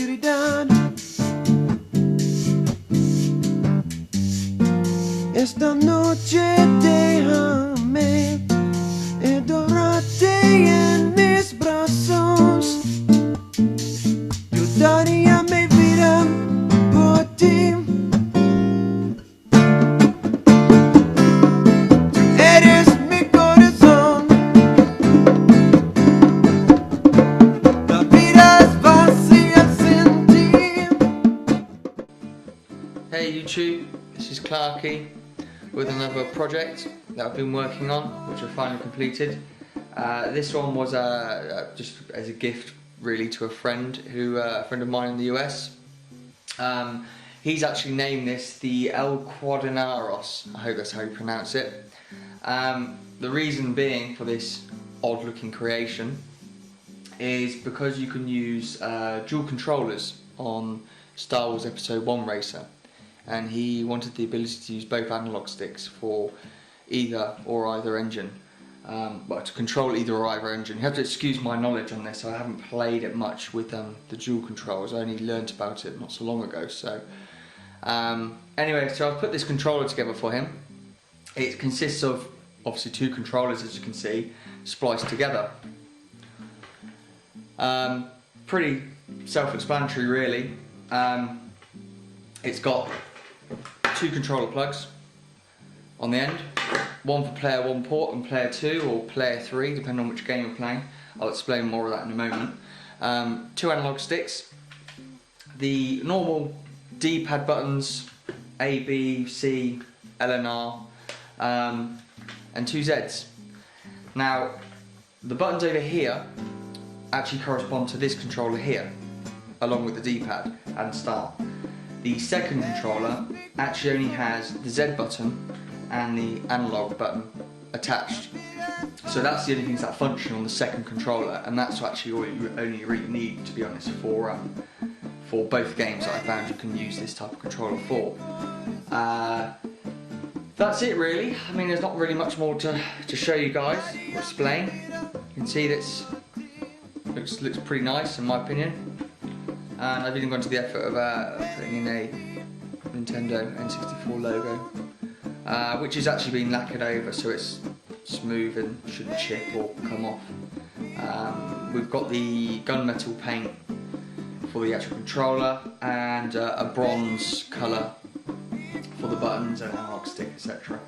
oscuridad. Esta noche déjame adorarte en mis brazos. Yo daría mi vida por ti. Tú eres mi corazón. La vida es vacía sin ti. Hey YouTube, this is Clarky with another project that I've been working on, which I finally completed. This one was just as a gift, really, to a friend of mine in the US. He's actually named this the Quadinaros. I hope that's how you pronounce it. The reason being for this odd-looking creation is because you can use dual controllers on Star Wars Episode 1 Racer. And he wanted the ability to use both analog sticks for either engine. To control either or either engine. You have to excuse my knowledge on this. I haven't played it much with the dual controls. I only learnt about it not so long ago. So anyway, so I've put this controller together for him. It consists of obviously two controllers, as you can see, spliced together. Pretty self-explanatory, really. It's got two controller plugs on the end, one for player 1 port and player 2 or player 3, depending on which game you're playing. I'll explain more of that in a moment. Two analog sticks, the normal D-pad buttons, A, B, C, L and R, and two Zs. Now, the buttons over here actually correspond to this controller here, along with the D-pad and start. The second controller actually only has the Z button and the analog button attached. So that's the only things that function on the second controller, and that's actually all you only really need, to be honest, for both games that I found you can use this type of controller for. That's it really. I mean, there's not really much more to show you guys or explain. You can see this looks pretty nice in my opinion. And I've even gone to the effort of putting in a Nintendo N64 logo, which has actually been lacquered over so it's smooth and shouldn't chip or come off. We've got the gunmetal paint for the actual controller and a bronze colour for the buttons and analog stick, etc.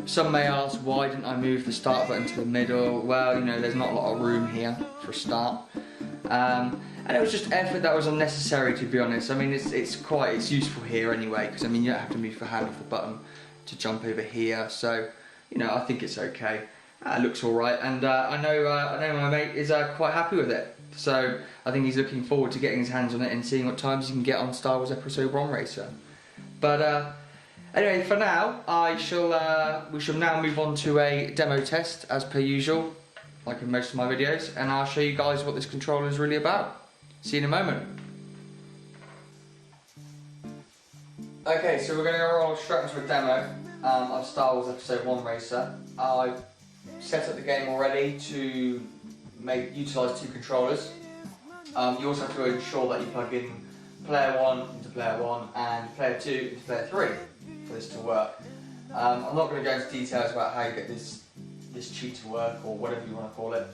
Some may ask, why didn't I move the start button to the middle? Well, you know, there's not a lot of room here for a start. And it was just effort that was unnecessary, to be honest. I mean, it's useful here anyway, because I mean you don't have to move the hand off the button to jump over here. So, you know, I think it's okay. It looks all right, and I know my mate is quite happy with it. So I think he's looking forward to getting his hands on it and seeing what times he can get on Star Wars Episode 1 Racer. But anyway, for now, we shall now move on to a demo test as per usual, like in most of my videos, and I'll show you guys what this controller is really about. See you in a moment. Okay, so we're going to go roll straight into a demo of Star Wars Episode 1 Racer. I've set up the game already to utilise two controllers. You also have to ensure that you plug in player 1 into player 1 and player 2 into player 3 for this to work. I'm not going to go into details about how you get this cheat to work, or whatever you want to call it.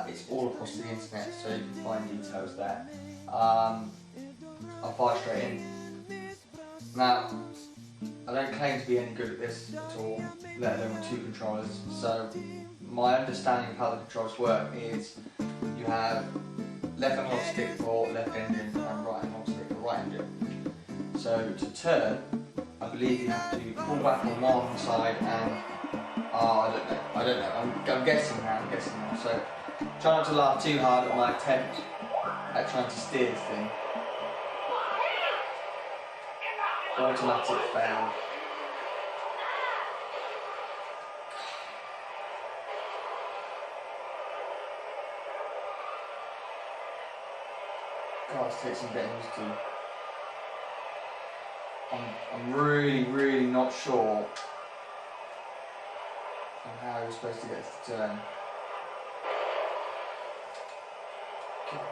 It's all across the internet, so you can find details there. I'll fire straight in. Now, I don't claim to be any good at this at all, let alone with two controllers. So my understanding of how the controls work is you have left analog stick for left engine and right analog stick for right engine. So to turn, I believe you have to pull back on one side and I don't know. I'm guessing now. So try not to laugh too hard at my attempt at trying to steer this thing. Automatic fail. God, this takes some getting used to. I'm really not sure on how you're supposed to get this to turn. God.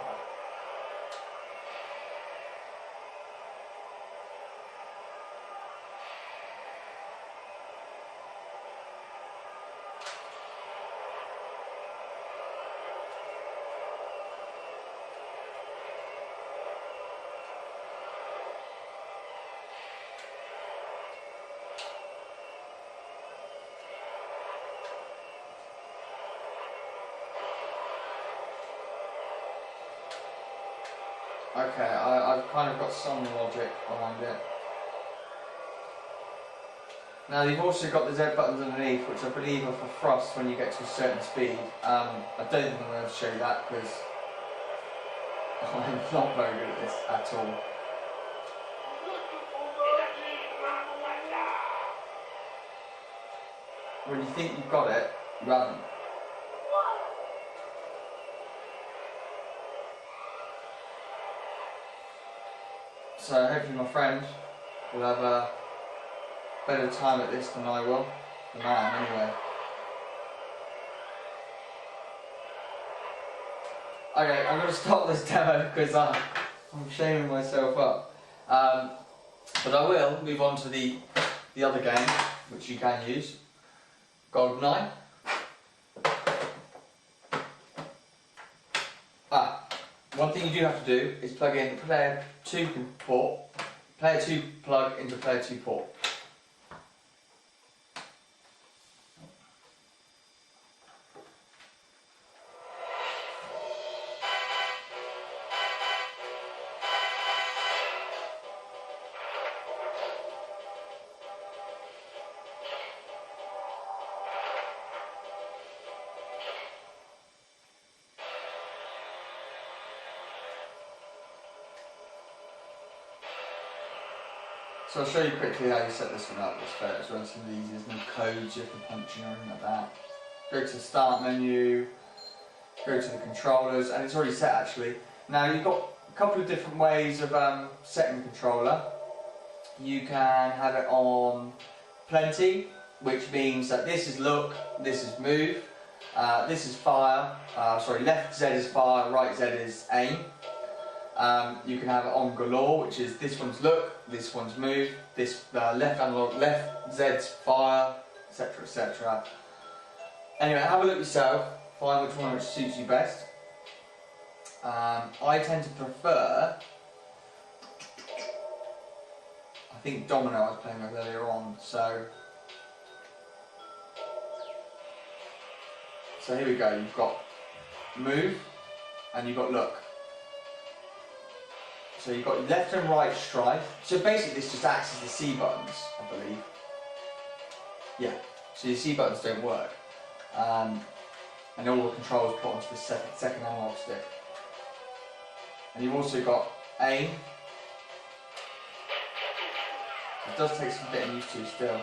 Okay, I've kind of got some logic behind it. Now you've also got the Z buttons underneath, which I believe are for thrust when you get to a certain speed. I don't think I'm going to show you that because I'm not very good at this at all. When you think you've got it, you haven't. So hopefully my friend will have a better time at this than I will. Than I am anyway. Okay, I'm going to stop this demo because I'm shaming myself up. But I will move on to the other game, which you can use. GoldenEye. One thing you do have to do is plug in the player 2 port, player 2 plug into player 2 port. So I'll show you quickly how you set this one up. It's relatively easy. There's no codes you have to punch in or anything like that. Go to the start menu, go to the controllers, and it's already set actually. Now you've got a couple of different ways of setting the controller. You can have it on plenty, which means that this is look, this is move, this is fire, left Z is fire, right Z is aim. You can have it on galore, which is this one's look, this one's move, this left analog, left Z's fire, etc, etc. Anyway, have a look yourself, find which one suits you best. I tend to prefer, I think Domino I was playing with earlier on, so here we go, you've got move and you've got look. So you've got left and right strike. So basically this just acts as the C buttons, I believe. Yeah, so your C buttons don't work. And all the controls put onto the second analog stick. And you've also got aim. It does take some getting used to still.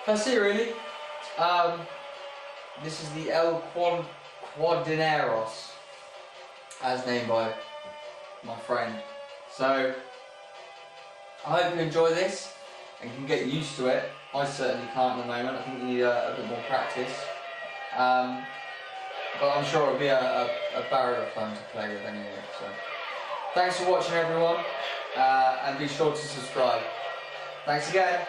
That's it really. This is the Quadinaros, as named by my friend. So I hope you enjoy this and can get used to it. I certainly can't at the moment. I think you need a bit more practice. But I'm sure it'll be a barrel of fun to play with anyway. So thanks for watching everyone, and be sure to subscribe. Thanks again.